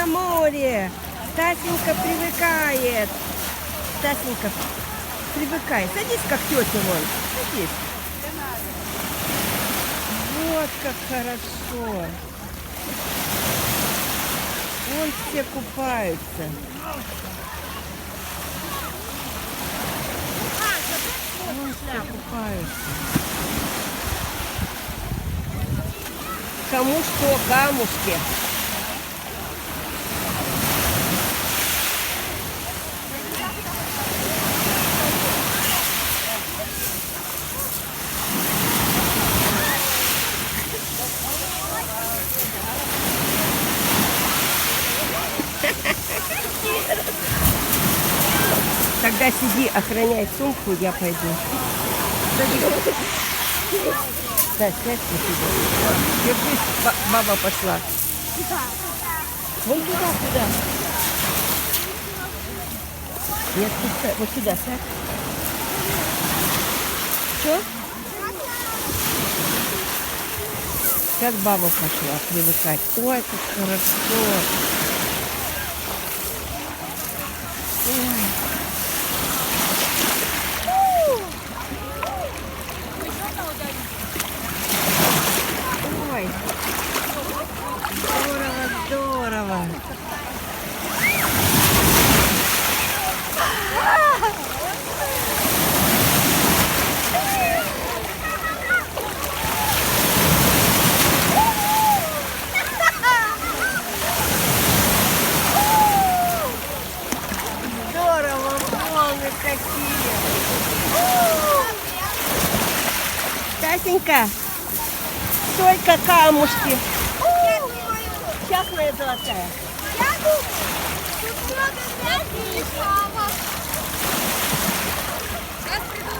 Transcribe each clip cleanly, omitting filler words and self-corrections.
на море. Тасенька привыкает. Тасенька, привыкай. Садись, как тетя вон. Садись. Вот как хорошо. Вон все купаются. Вон все купаются. Кому что, камушки. Тогда сиди, охраняй сумку, я пойду. Да, сядь на себя. Держись, баба пошла. Вон туда. Нет, вот сюда сядь. Что? Сейчас баба пошла привыкать. Ой, как хорошо. Ой. Ой, здорово. Здорово, волны какие. Тасенька, только камушки. Сейчас, моя золотая. Я думаю, тут много грязи и шамов. Сейчас приду.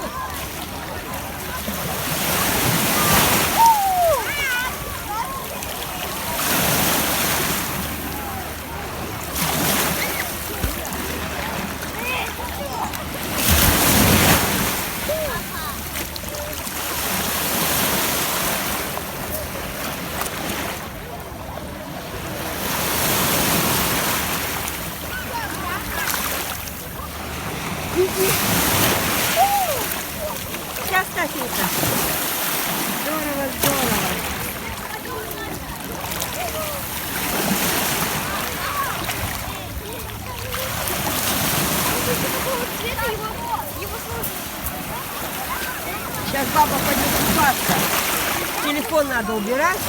Сейчас, Тасенька. Здорово. Сейчас баба пойдет купаться. Телефон надо убирать.